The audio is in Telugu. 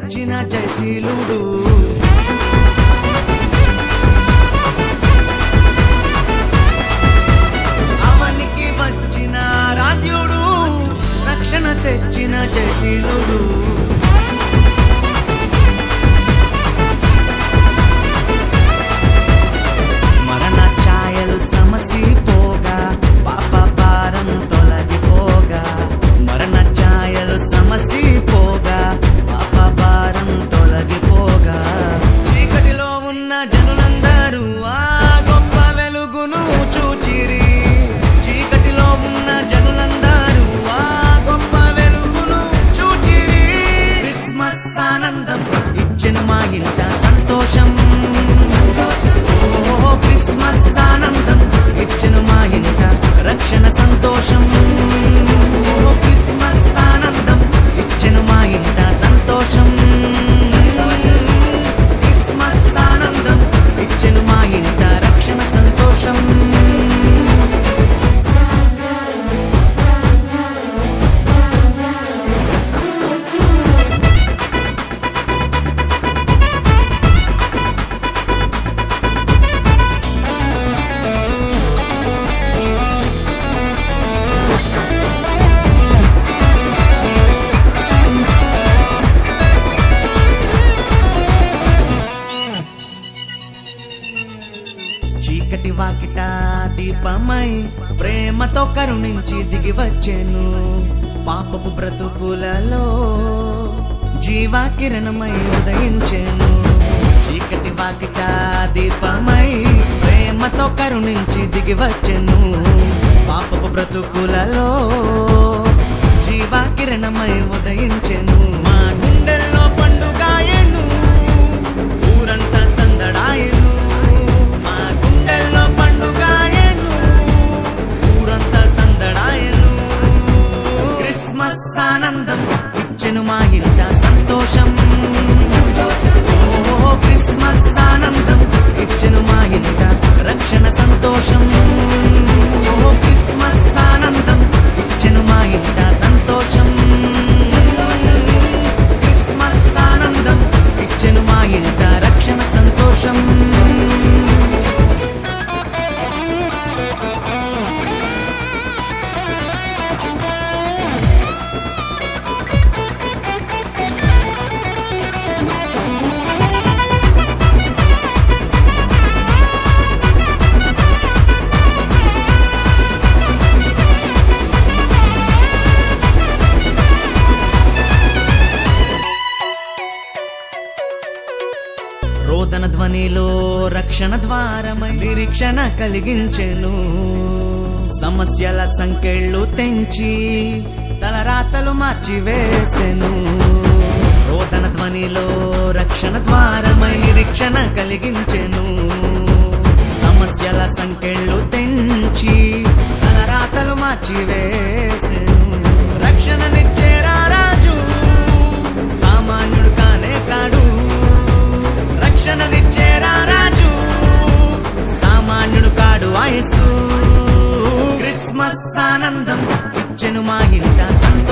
తెచ్చిన జయశీలుడు. అవనికి వచ్చిన ఆరాధ్యుడు, రక్షణ తెచ్చిన జయశీలుడు. మరణ ఛాయలు సమసిపోగా, పాప భారం తొలగిపోగా. మరణ ఛాయలు సమసిపోగా, పాప భారం తొలగిపోగా. చీకటిలో ఉన్న జనులందరూ ఆ గొప్ప వెలుగును చూచిరి. చీకటిలో ఉన్న జనులందరూ ఆ గొప్ప వెలుగును చూచిరి. క్రిస్మస్ ఆనందం ఇచ్చెను మా ఇంట సంతోషం. ఓ క్రిస్మస్ ఆనందం ఇచ్చెను మా ఇంట రక్షణ సంతోషం. ఓ క్రిస్మస్ ఆనందం ఇచ్చెను మా ఇంట సంతోషం. క్రిస్మస్ ఆనందం ఇచ్చెను మా ఇంట రక్షణ సంతోషం. చీకటి వాకిట దీపమై ప్రేమతో కరుణించి దిగి వచ్చెను. పాపపు బ్రతుకులలో జీవా కిరణమై ఉదయించెను. చీకటి వాకిట దీపమై ప్రేమతో కరుణించి దిగి వచ్చెను. పాపపు బ్రతుకులలో జీవా కిరణమై ఉదయించెను. మా గుండెల్లో పండుగాయను, ఊరంతా సందడాయను. మా గుండెల్లో పండుగాయను, ఊరంతా సందడాయను. క్రిస్మస్ ఆనందం ఇచ్చెను మా ఇంట సంతోషం. ఓ క్రిస్మస్ ఆనందం ఇచ్చెను మా ఇంట రక్షణ సంతోషం. ఓ క్రిస్మస్ ఆనందం ఇచ్చెను మా ఇంట సంతోషం. క్రిస్మస్ ఆనందం ఇచ్చెను మా ఇంట రక్షణ సంతోషం. రోదన ధ్వనిలో రక్షణ ద్వారమై నిరీక్షణ కలిగించెను. సమస్యల సంకెళ్ళు తెంచి తలరాతలు మార్చివేసెను. రోదన ధ్వనిలో రక్షణ ద్వారమై నిరీక్షణ కలిగించెను. సమస్యల సంకెళ్ళు తెంచి తలరాతలు మార్చివేసెను. రక్షణనిచ్చే రాజు సామాన్యుడు కానే కాడు. రక్షణనిచ్చే రాజు సామాన్యుడు కాడు ఆయసు. క్రిస్మస్ ఆనందం ఇచ్చెను మా ఇంట సంతోషం.